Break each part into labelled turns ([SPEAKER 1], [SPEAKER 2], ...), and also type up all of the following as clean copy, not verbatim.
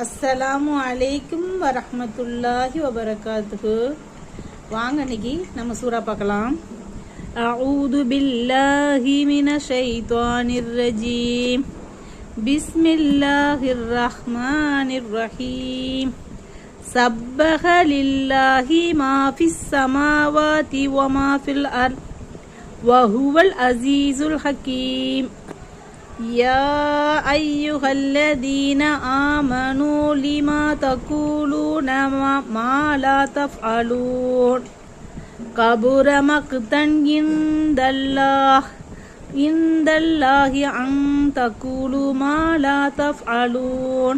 [SPEAKER 1] அஸ்ஸலாமு அலைக்கும் வரஹ்மத்துல்லாஹி வபரகாத்துஹு. வாங்க இன்னைக்கு நம்ம சூரா பார்க்கலாம். அஊது பில்லாஹி மினஷ் ஷைத்தானிர் ரஜீம். பிஸ்மில்லாஹிர் ரஹ்மானிர் ரஹீம். சப்பஹ லில்லாஹி மா ஃபிஸ் ஸமாவாதி வ மா ஃபில் அர்த் வ ஹுவல் அஸீஸுல் ஹகீம். يا أيها الذين آمنوا لما تقولون ما لا تفعلون كبر مقتا عند الله أن تقولوا ما لا تفعلون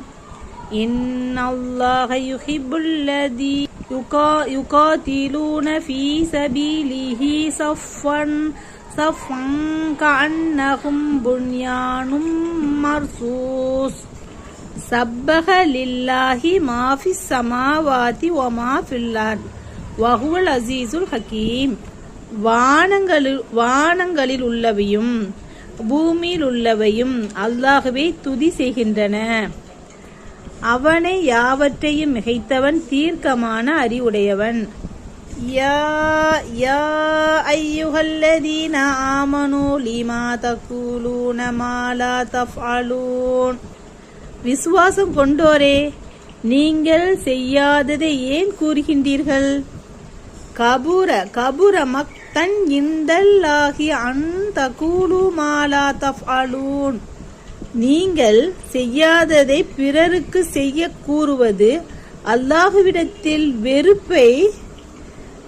[SPEAKER 1] إن الله يحب الذين يقاتلون في سبيله صفا كأنهم بنيان مرصوص. سبح لله ما في السماوات وما في الأرض وهو العزيز الحكيم. வானங்களில் உள்ளவையும் பூமியில் உள்ளவையும் அல்லாஹ்வை துதி செய்கின்றன. அவனை யாவற்றையும் மிகைத்தவன், தீர்க்கமான அறிவுடையவன். யா அய்யுஹல்லதீன ஆமனூ லிமா தகூலூன மா லா தஃஅலூன். விசுவாசம் கொண்டோரே, நீங்கள் செய்யாததை ஏன் கூறுகின்றீர்கள்? கபுர மக்தன் இந்தல்லாஹி அன் தகூலு மா லா தஃஅலூன். நீங்கள் செய்யாததை பிறருக்கு செய்ய கூறுவது அல்லாஹ்விடத்தில் வெறுப்பை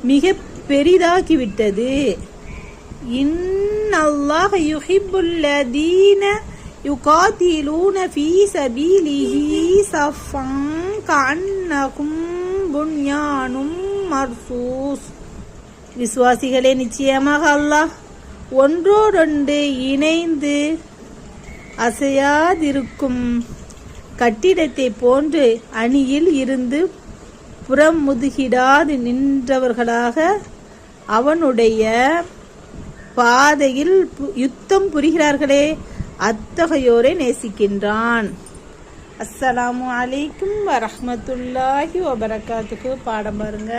[SPEAKER 1] மிக பெரிதாகிவிட்டது. இன்னல்லாஹ யுஹிப்புல்லதீன யுகாதிலூன ஃபீ சபீலிஹி ஸஃபன் கஅன்னஹும் புன்யானும் மர்சூஸ். விசுவாசிகளே, நிச்சயமாக அல்லாஹ் ஒன்றோடொன்று இணைந்து அசையாதிருக்கும் கட்டிடத்தை போன்று அணியில் இருந்து புறம் முதுகிடாது நின்றவர்களாக அவனுடைய பாதையில் யுத்தம் புரிகிறார்களே, அத்தகையோரை நேசிக்கின்றான். அஸ்ஸலாமு அலைக்கும் வரஹ்மத்துல்லாஹி வபரகாத்துஹு. பாடம் பாருங்க.